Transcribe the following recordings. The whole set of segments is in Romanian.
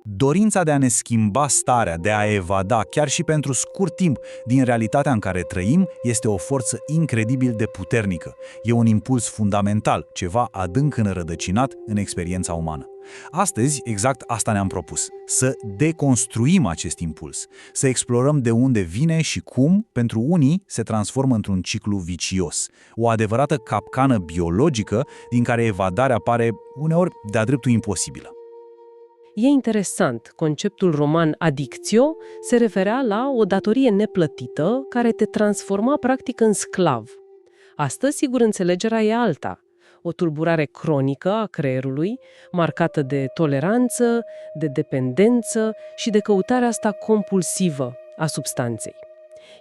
Dorința de a ne schimba starea, de a evada, chiar și pentru scurt timp, din realitatea în care trăim, este o forță incredibil de puternică. E un impuls fundamental, ceva adânc înrădăcinat în experiența umană. Astăzi, exact asta ne-am propus, să deconstruim acest impuls, să explorăm de unde vine și cum, pentru unii, se transformă într-un ciclu vicios, o adevărată capcană biologică din care evadarea pare uneori de-a dreptul imposibilă. E interesant, conceptul roman adictio se referea la o datorie neplătită care te transforma practic în sclav. Astăzi, sigur, înțelegerea e alta. O tulburare cronică a creierului, marcată de toleranță, de dependență și de căutarea asta compulsivă a substanței.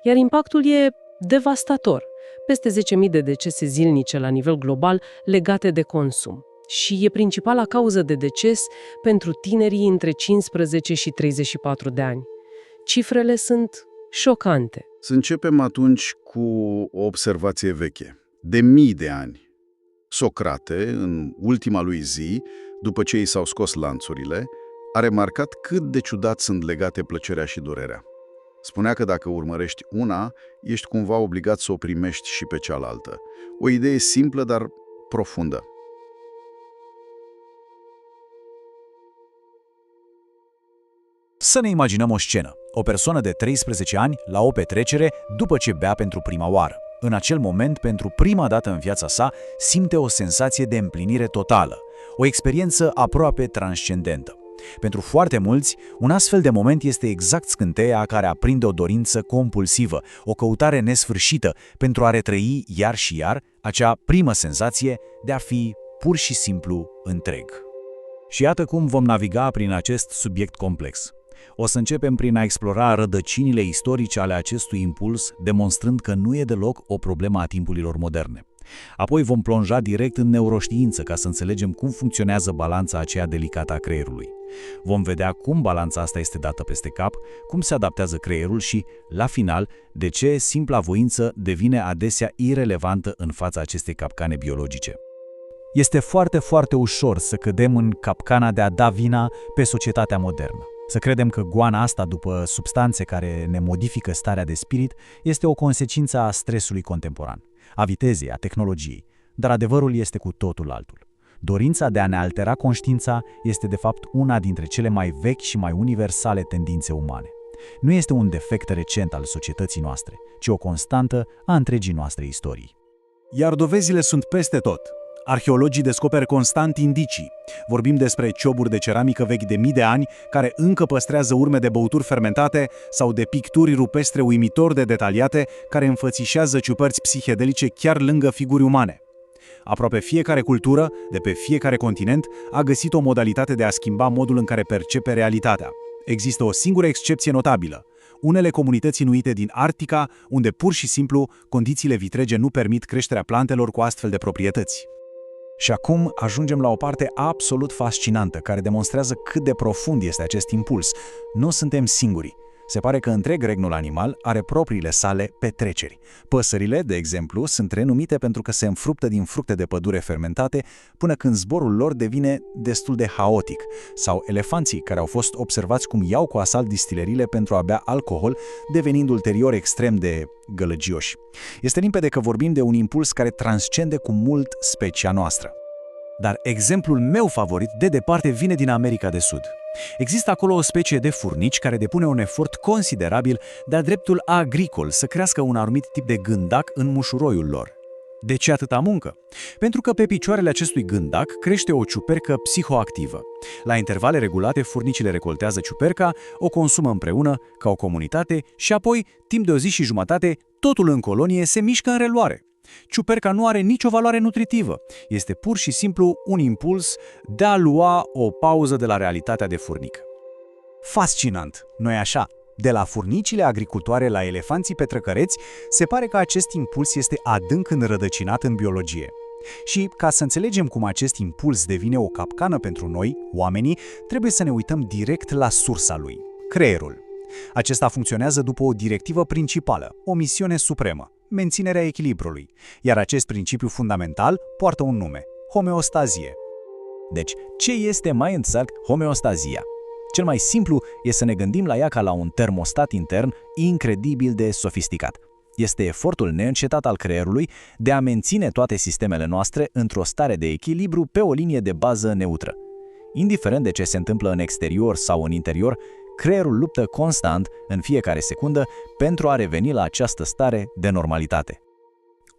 Iar impactul e devastator. Peste 10.000 de decese zilnice la nivel global legate de consum. Și e principala cauză de deces pentru tinerii între 15 și 34 de ani. Cifrele sunt șocante. Să începem atunci cu o observație veche. De mii de ani, Socrate, în ultima lui zi, după ce i s-au scos lanțurile, a remarcat cât de ciudat sunt legate plăcerea și durerea. Spunea că dacă urmărești una, ești cumva obligat să o primești și pe cealaltă. O idee simplă, dar profundă. Să ne imaginăm o scenă. O persoană de 13 ani la o petrecere după ce bea pentru prima oară. În acel moment, pentru prima dată în viața sa, simte o senzație de împlinire totală, o experiență aproape transcendentă. Pentru foarte mulți, un astfel de moment este exact scânteia care aprinde o dorință compulsivă, o căutare nesfârșită pentru a retrăi iar și iar acea primă senzație de a fi pur și simplu întreg. Și iată cum vom naviga prin acest subiect complex. O să începem prin a explora rădăcinile istorice ale acestui impuls, demonstrând că nu e deloc o problemă a timpurilor moderne. Apoi vom plonja direct în neuroștiință ca să înțelegem cum funcționează balanța aceea delicată a creierului. Vom vedea cum balanța asta este dată peste cap, cum se adaptează creierul și, la final, de ce simpla voință devine adesea irelevantă în fața acestei capcane biologice. Este foarte, foarte ușor să cădem în capcana de a da vina pe societatea modernă. Să credem că goana asta după substanțe care ne modifică starea de spirit este o consecință a stresului contemporan, a vitezei, a tehnologiei, dar adevărul este cu totul altul. Dorința de a ne altera conștiința este de fapt una dintre cele mai vechi și mai universale tendințe umane. Nu este un defect recent al societății noastre, ci o constantă a întregii noastre istorii. Iar dovezile sunt peste tot. Arheologii descoperă constant indicii. Vorbim despre cioburi de ceramică vechi de mii de ani, care încă păstrează urme de băuturi fermentate sau de picturi rupestre uimitor de detaliate, care înfățișează ciuperci psihedelice chiar lângă figuri umane. Aproape fiecare cultură, de pe fiecare continent, a găsit o modalitate de a schimba modul în care percepe realitatea. Există o singură excepție notabilă. Unele comunități inuite din Arctica, unde pur și simplu condițiile vitrege nu permit creșterea plantelor cu astfel de proprietăți. Și acum ajungem la o parte absolut fascinantă, care demonstrează cât de profund este acest impuls. Nu suntem singuri. Se pare că întreg regnul animal are propriile sale petreceri. Păsările, de exemplu, sunt renumite pentru că se înfruptă din fructe de pădure fermentate până când zborul lor devine destul de haotic. Sau elefanții, care au fost observați cum iau cu asalt distileriile pentru a bea alcool, devenind ulterior extrem de gălăgioși. Este limpede că vorbim de un impuls care transcende cu mult specia noastră. Dar exemplul meu favorit de departe vine din America de Sud. Există acolo o specie de furnici care depune un efort considerabil de-a dreptul agricol să crească un anumit tip de gândac în mușuroiul lor. De ce atâta muncă? Pentru că pe picioarele acestui gândac crește o ciupercă psihoactivă. La intervale regulate, furnicile recoltează ciuperca, o consumă împreună, ca o comunitate, și apoi, timp de o zi și jumătate, totul în colonie se mișcă în reluare. Ciuperca nu are nicio valoare nutritivă. Este pur și simplu un impuls de a lua o pauză de la realitatea de furnic. Fascinant, nu-i așa? De la furnicile agricultoare la elefanții petrăcăreți, se pare că acest impuls este adânc înrădăcinat în biologie. Și ca să înțelegem cum acest impuls devine o capcană pentru noi, oamenii, trebuie să ne uităm direct la sursa lui, creierul. Acesta funcționează după o directivă principală, o misiune supremă, menținerea echilibrului, iar acest principiu fundamental poartă un nume, homeostazie. Deci, ce este mai exact homeostazia? Cel mai simplu e să ne gândim la ea ca la un termostat intern incredibil de sofisticat. Este efortul neîncetat al creierului de a menține toate sistemele noastre într-o stare de echilibru pe o linie de bază neutră. Indiferent de ce se întâmplă în exterior sau în interior, creierul luptă constant, în fiecare secundă, pentru a reveni la această stare de normalitate.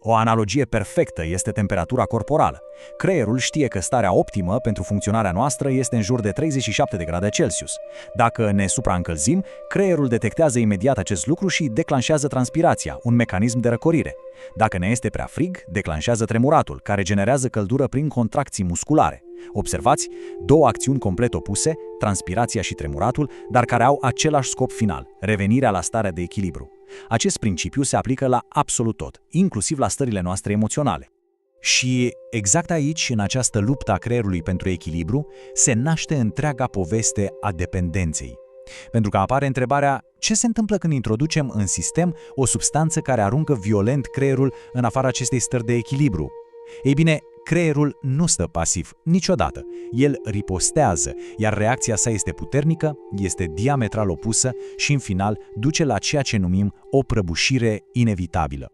O analogie perfectă este temperatura corporală. Creierul știe că starea optimă pentru funcționarea noastră este în jur de 37 de grade Celsius. Dacă ne supraîncălzim, creierul detectează imediat acest lucru și declanșează transpirația, un mecanism de răcorire. Dacă ne este prea frig, declanșează tremuratul, care generează căldură prin contracții musculare. Observați, două acțiuni complet opuse, transpirația și tremuratul, dar care au același scop final, revenirea la starea de echilibru. Acest principiu se aplică la absolut tot, inclusiv la stările noastre emoționale. Și exact aici, în această luptă a creierului pentru echilibru, se naște întreaga poveste a dependenței. Pentru că apare întrebarea, ce se întâmplă când introducem în sistem o substanță care aruncă violent creierul în afara acestei stări de echilibru? Ei bine, creierul nu stă pasiv niciodată. El ripostează, iar reacția sa este puternică, este diametral opusă și, în final, duce la ceea ce numim o prăbușire inevitabilă.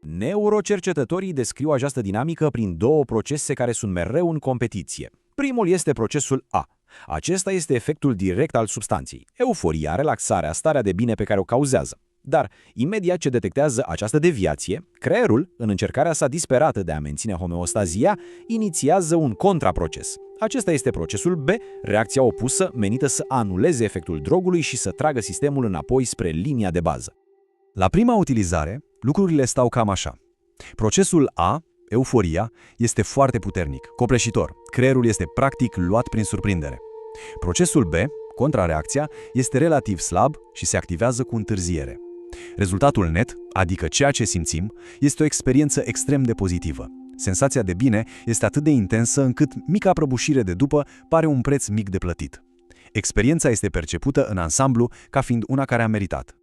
Neurocercetătorii descriu această dinamică prin două procese care sunt mereu în competiție. Primul este procesul A. Acesta este efectul direct al substanței, euforia, relaxarea, starea de bine pe care o cauzează. Dar, imediat ce detectează această deviație, creierul, în încercarea sa disperată de a menține homeostazia, inițiază un contraproces. Acesta este procesul B, reacția opusă menită să anuleze efectul drogului și să tragă sistemul înapoi spre linia de bază. La prima utilizare, lucrurile stau cam așa. Procesul A, euforia, este foarte puternic, copleșitor. Creierul este practic luat prin surprindere. Procesul B, contrareacția, este relativ slab și se activează cu întârziere. Rezultatul net, adică ceea ce simțim, este o experiență extrem de pozitivă. Senzația de bine este atât de intensă încât mica prăbușire de după pare un preț mic de plătit. Experiența este percepută în ansamblu ca fiind una care a meritat.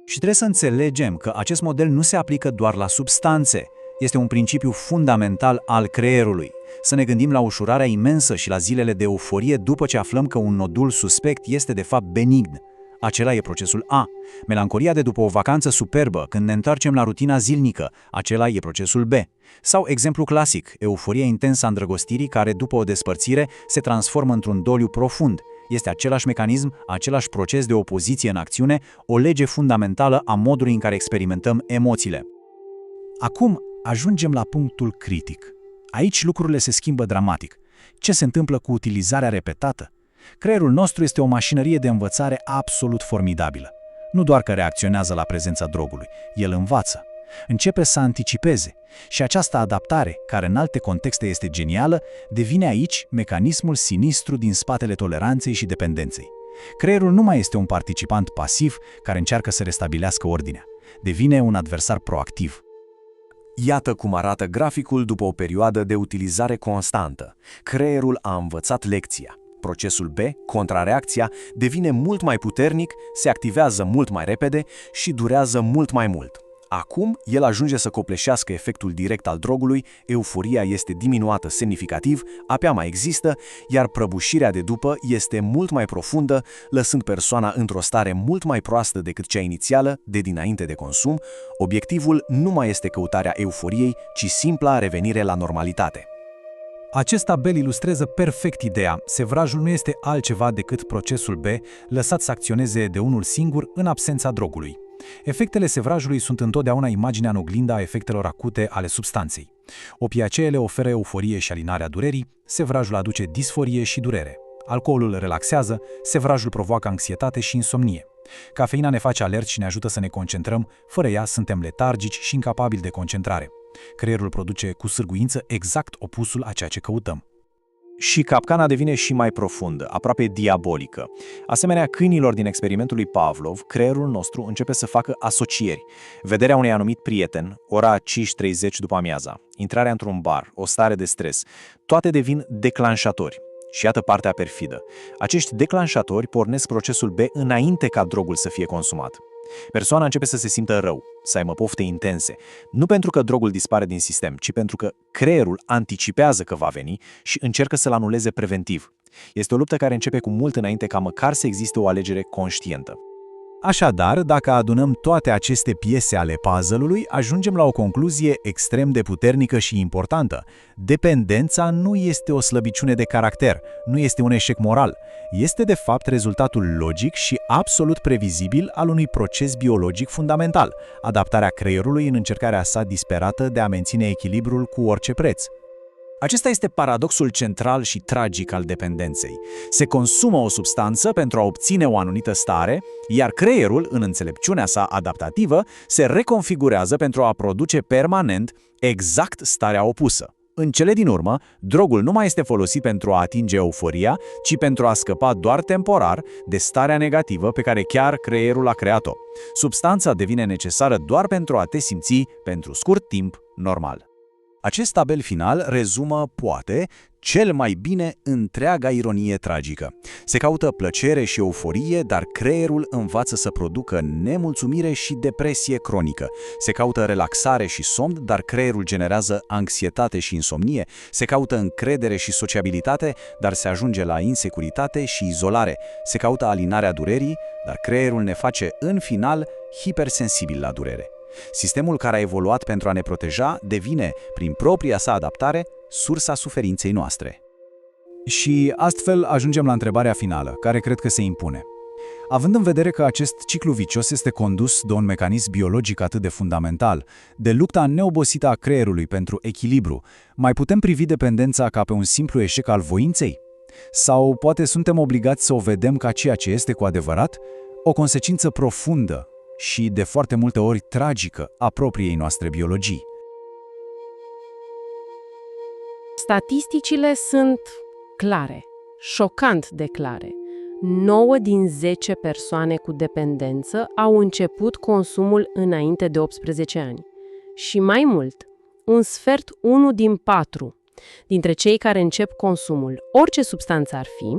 Și trebuie să înțelegem că acest model nu se aplică doar la substanțe. Este un principiu fundamental al creierului. Să ne gândim la ușurarea imensă și la zilele de euforie după ce aflăm că un nodul suspect este de fapt benign. Acela e procesul A. Melancolia de după o vacanță superbă, când ne întoarcem la rutina zilnică. Acela e procesul B. Sau exemplu clasic, euforia intensă a îndrăgostirii care după o despărțire se transformă într-un doliu profund. Este același mecanism, același proces de opoziție în acțiune, o lege fundamentală a modului în care experimentăm emoțiile. Acum ajungem la punctul critic. Aici lucrurile se schimbă dramatic. Ce se întâmplă cu utilizarea repetată? Creierul nostru este o mașinărie de învățare absolut formidabilă. Nu doar că reacționează la prezența drogului, el învață. Începe să anticipeze și această adaptare, care în alte contexte este genială, devine aici mecanismul sinistru din spatele toleranței și dependenței. Creierul nu mai este un participant pasiv care încearcă să restabilească ordinea. Devine un adversar proactiv. Iată cum arată graficul după o perioadă de utilizare constantă. Creierul a învățat lecția. Procesul B, contrareacția, devine mult mai puternic, se activează mult mai repede și durează mult mai mult. Acum, el ajunge să copleșească efectul direct al drogului, euforia este diminuată semnificativ, abia mai există, iar prăbușirea de după este mult mai profundă, lăsând persoana într-o stare mult mai proastă decât cea inițială, de dinainte de consum. Obiectivul nu mai este căutarea euforiei, ci simpla revenire la normalitate. Acest tabel ilustrează perfect ideea. Sevrajul nu este altceva decât procesul B, lăsat să acționeze de unul singur în absența drogului. Efectele sevrajului sunt întotdeauna imaginea în oglindă a efectelor acute ale substanței. Opiaceele oferă euforie și alinarea durerii, sevrajul aduce disforie și durere. Alcoolul relaxează, sevrajul provoacă anxietate și insomnie. Cafeina ne face alerți și ne ajută să ne concentrăm, fără ea suntem letargici și incapabili de concentrare. Creierul produce cu sârguință exact opusul a ceea ce căutăm. Și capcana devine și mai profundă, aproape diabolică. Asemenea câinilor din experimentul lui Pavlov, creierul nostru începe să facă asocieri. Vederea unui anumit prieten, ora 5:30 după amiaza, intrarea într-un bar, o stare de stres, toate devin declanșatori. Și iată partea perfidă. Acești declanșatori pornesc procesul B înainte ca drogul să fie consumat. Persoana începe să se simtă rău, să aibă pofte intense, nu pentru că drogul dispare din sistem, ci pentru că creierul anticipează că va veni și încercă să-l anuleze preventiv. Este o luptă care începe cu mult înainte ca măcar să existe o alegere conștientă. Așadar, dacă adunăm toate aceste piese ale puzzle-ului, ajungem la o concluzie extrem de puternică și importantă. Dependența nu este o slăbiciune de caracter, nu este un eșec moral. Este de fapt rezultatul logic și absolut previzibil al unui proces biologic fundamental, adaptarea creierului în încercarea sa disperată de a menține echilibrul cu orice preț. Acesta este paradoxul central și tragic al dependenței. Se consumă o substanță pentru a obține o anumită stare, iar creierul, în înțelepciunea sa adaptativă, se reconfigurează pentru a produce permanent exact starea opusă. În cele din urmă, drogul nu mai este folosit pentru a atinge euforia, ci pentru a scăpa doar temporar de starea negativă pe care chiar creierul a creat-o. Substanța devine necesară doar pentru a te simți, pentru scurt timp, normal. Acest tabel final rezumă, poate, cel mai bine întreaga ironie tragică. Se caută plăcere și euforie, dar creierul învață să producă nemulțumire și depresie cronică. Se caută relaxare și somn, dar creierul generează anxietate și insomnie. Se caută încredere și sociabilitate, dar se ajunge la insecuritate și izolare. Se caută alinarea durerii, dar creierul ne face, în final, hipersensibil la durere. Sistemul care a evoluat pentru a ne proteja devine, prin propria sa adaptare, sursa suferinței noastre. Și astfel ajungem la întrebarea finală, care cred că se impune. Având în vedere că acest ciclu vicios este condus de un mecanism biologic atât de fundamental, de lupta neobosită a creierului pentru echilibru, mai putem privi dependența ca pe un simplu eșec al voinței? Sau poate suntem obligați să o vedem ca ceea ce este cu adevărat, o consecință profundă și de foarte multe ori tragică a propriei noastre biologii? Statisticile sunt clare, șocant de clare. 9 din 10 persoane cu dependență au început consumul înainte de 18 ani. Și mai mult, un sfert 1 din 4 dintre cei care încep consumul, orice substanță ar fi,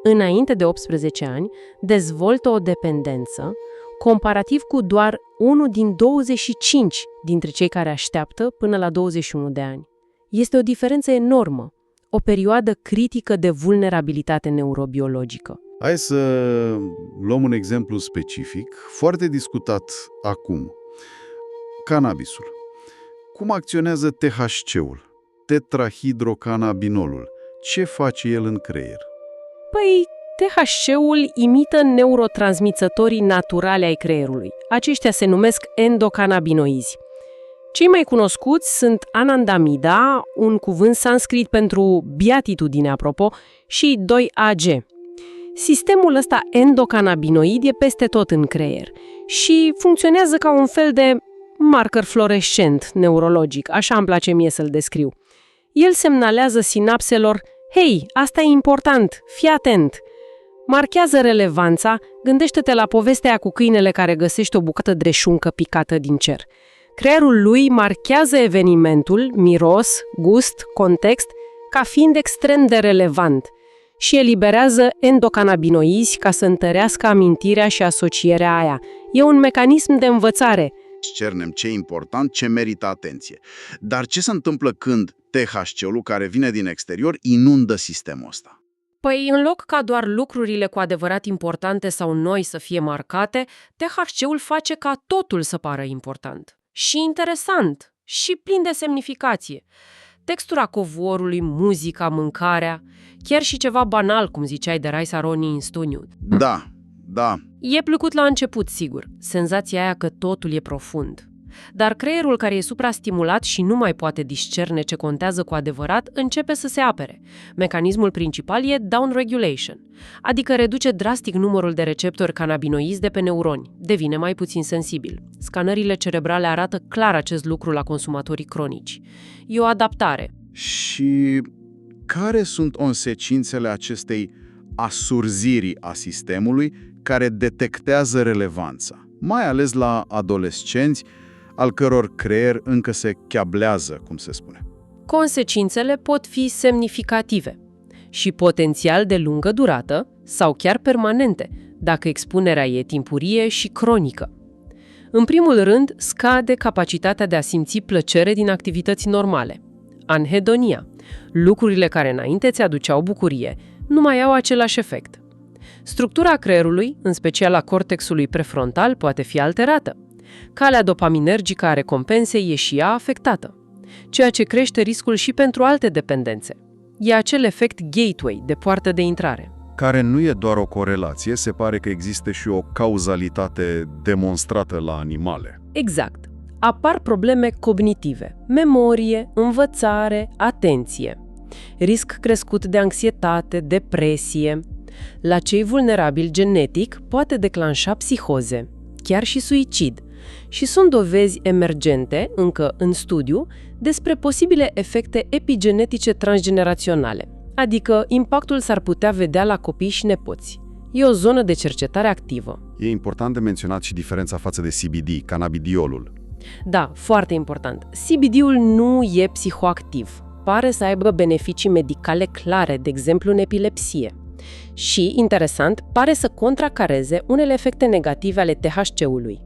înainte de 18 ani, dezvoltă o dependență, comparativ cu doar 1 din 25 dintre cei care așteaptă până la 21 de ani. Este o diferență enormă, o perioadă critică de vulnerabilitate neurobiologică. Hai să luăm un exemplu specific, foarte discutat acum. Cannabisul. Cum acționează THC-ul, tetrahidrocannabinolul? Ce face el în creier? Păi, THC-ul imită neurotransmițătorii naturale ai creierului. Aceștia se numesc endocannabinoizi. Cei mai cunoscuți sunt anandamida, un cuvânt sanscrit pentru beatitudine, apropo, și 2-AG. Sistemul ăsta endocannabinoid e peste tot în creier și funcționează ca un fel de marker fluorescent neurologic, așa îmi place mie să-l descriu. El semnalează sinapselor: hei, asta e important, fii atent! Marchează relevanța, gândește-te la povestea cu câinele care găsește o bucată de șuncă picată din cer. Creierul lui marchează evenimentul, miros, gust, context, ca fiind extrem de relevant și eliberează endocannabinoizi ca să întărească amintirea și asocierea aia. E un mecanism de învățare. Cernem ce e important, ce merită atenție. Dar ce se întâmplă când THC-ul, care vine din exterior, inundă sistemul ăsta? Păi, în loc ca doar lucrurile cu adevărat importante sau noi să fie marcate, THC-ul face ca totul să pară important. Și interesant, și plin de semnificație. Textura covorului, muzica, mâncarea, chiar și ceva banal, cum ziceai de Raisa Roni în studiu. Da. E plăcut la început, sigur, senzația aia că totul e profund. Dar creierul care e suprastimulat și nu mai poate discerne ce contează cu adevărat, începe să se apere. Mecanismul principal e downregulation, adică reduce drastic numărul de receptori cannabinoizi de pe neuroni, devine mai puțin sensibil. Scanările cerebrale arată clar acest lucru la consumatorii cronici. E o adaptare. Și care sunt consecințele acestei asurziri a sistemului care detectează relevanța, mai ales la adolescenți, al căror creier încă se chiablează, cum se spune? Consecințele pot fi semnificative și potențial de lungă durată sau chiar permanente, dacă expunerea e timpurie și cronică. În primul rând, scade capacitatea de a simți plăcere din activități normale. Anhedonia. Lucrurile care înainte ți aduceau bucurie nu mai au același efect. Structura creierului, în special a cortexului prefrontal, poate fi alterată. Calea dopaminergică a recompensei e și ea afectată, ceea ce crește riscul și pentru alte dependențe. E acel efect gateway, de poartă de intrare. Care nu e doar o corelație, se pare că există și o cauzalitate demonstrată la animale. Exact. Apar probleme cognitive, memorie, învățare, atenție. Risc crescut de anxietate, depresie. La cei vulnerabili genetic poate declanșa psihoze, chiar și suicid. Și sunt dovezi emergente, încă în studiu, despre posibile efecte epigenetice transgeneraționale, adică impactul s-ar putea vedea la copii și nepoți. E o zonă de cercetare activă. E important de menționat și diferența față de CBD, cannabidiolul. Da, foarte important. CBD-ul nu e psihoactiv. Pare să aibă beneficii medicale clare, de exemplu în epilepsie. Și, interesant, pare să contracareze unele efecte negative ale THC-ului.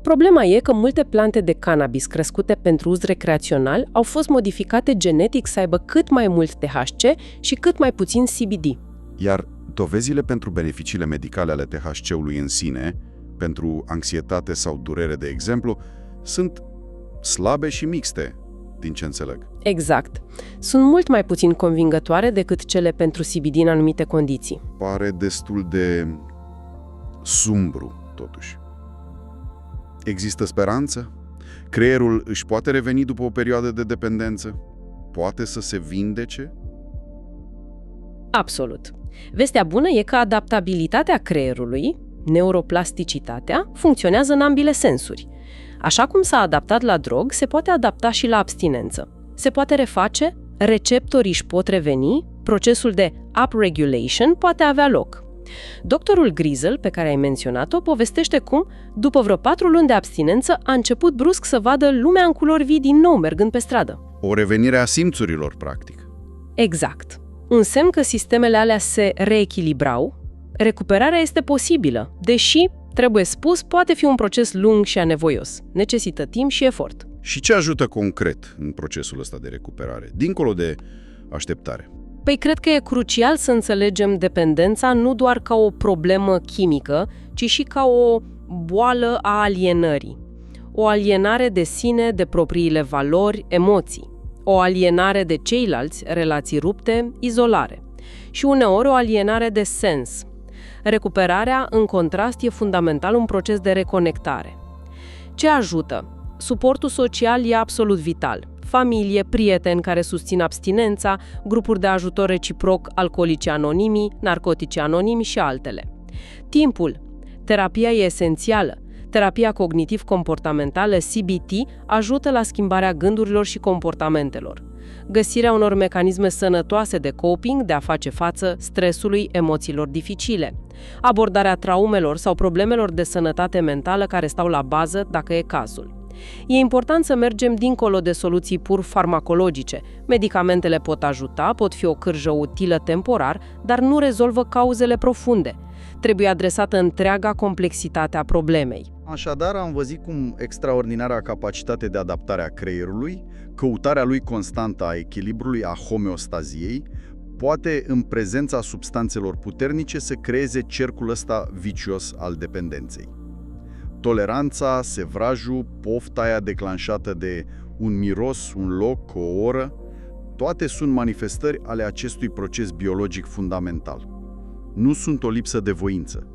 Problema e că multe plante de cannabis crescute pentru uz recreațional au fost modificate genetic să aibă cât mai mult THC și cât mai puțin CBD. Iar dovezile pentru beneficiile medicale ale THC-ului în sine, pentru anxietate sau durere, de exemplu, sunt slabe și mixte, din ce înțeleg. Exact. Sunt mult mai puțin convingătoare decât cele pentru CBD în anumite condiții. Pare destul de sumbru, totuși. Există speranță? Creierul își poate reveni după o perioadă de dependență? Poate să se vindece? Absolut. Vestea bună e că adaptabilitatea creierului, neuroplasticitatea, funcționează în ambele sensuri. Așa cum s-a adaptat la drog, se poate adapta și la abstinență. Se poate reface, receptorii își pot reveni, procesul de upregulation poate avea loc. Doctorul Griesel, pe care ai menționat-o, povestește cum, după vreo 4 luni de abstinență, a început brusc să vadă lumea în culori vii din nou, mergând pe stradă. O revenire a simțurilor, practic. Exact. Un semn că sistemele alea se reechilibrau, recuperarea este posibilă, deși, trebuie spus, poate fi un proces lung și anevoios. Necesită timp și efort. Și ce ajută concret în procesul ăsta de recuperare, dincolo de așteptare? Păi cred că e crucial să înțelegem dependența nu doar ca o problemă chimică, ci și ca o boală a alienării. O alienare de sine, de propriile valori, emoții. O alienare de ceilalți, relații rupte, izolare. Și uneori o alienare de sens. Recuperarea, în contrast, e fundamental un proces de reconectare. Ce ajută? Suportul social e absolut vital. Familie, prieteni care susțin abstinența, grupuri de ajutor reciproc, alcoolici anonimi, narcotici anonimi și altele. Timpul. Terapia e esențială. Terapia cognitiv-comportamentală, CBT, ajută la schimbarea gândurilor și comportamentelor. Găsirea unor mecanisme sănătoase de coping, de a face față stresului, emoțiilor dificile. Abordarea traumelor sau problemelor de sănătate mentală care stau la bază, dacă e cazul. E important să mergem dincolo de soluții pur farmacologice. Medicamentele pot ajuta, pot fi o cârjă utilă temporar, dar nu rezolvă cauzele profunde. Trebuie adresată întreaga complexitate a problemei. Așadar, am văzut cum extraordinara capacitate de adaptare a creierului, căutarea lui constantă a echilibrului, a homeostaziei, poate, în prezența substanțelor puternice, să creeze cercul ăsta vicios al dependenței. Toleranța, sevrajul, pofta aia declanșată de un miros, un loc, o oră, toate sunt manifestări ale acestui proces biologic fundamental. Nu sunt o lipsă de voință.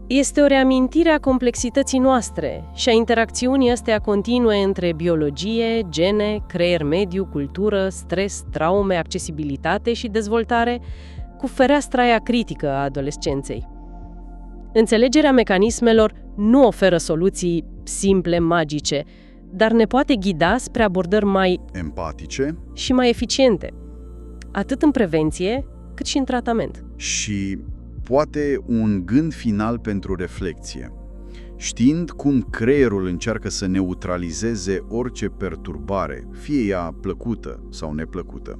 Este o reamintire a complexității noastre și a interacțiunii astea continue între biologie, gene, creier mediu, cultură, stres, traume, accesibilitate și dezvoltare, cu fereastra aia critică a adolescenței. Înțelegerea mecanismelor nu oferă soluții simple, magice, dar ne poate ghida spre abordări mai empatice și mai eficiente, atât în prevenție, cât și în tratament. Și poate un gând final pentru reflexie. Știind cum creierul încearcă să neutralizeze orice perturbare, fie ea plăcută sau neplăcută,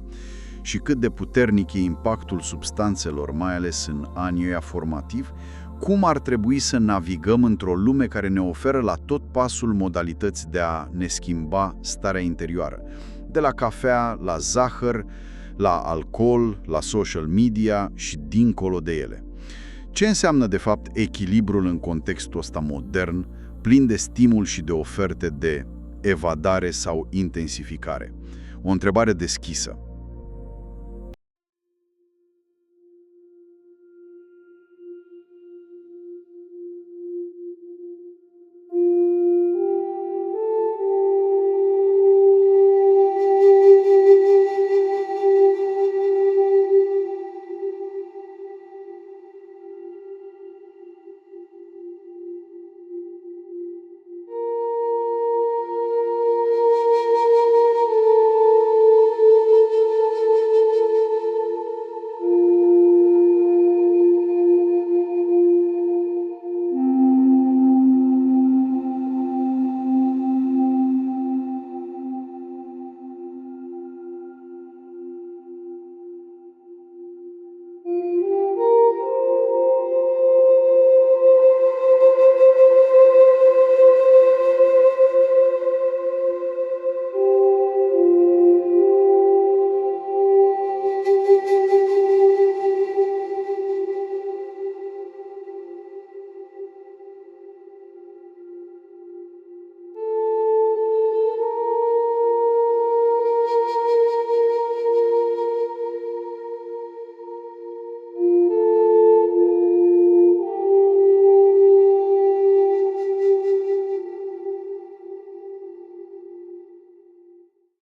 și cât de puternic e impactul substanțelor, mai ales în anii ăia formativi, cum ar trebui să navigăm într-o lume care ne oferă la tot pasul modalități de a ne schimba starea interioară. De la cafea, la zahăr, la alcool, la social media și dincolo de ele. Ce înseamnă, de fapt, echilibrul în contextul ăsta modern, plin de stimul și de oferte de evadare sau intensificare? O întrebare deschisă.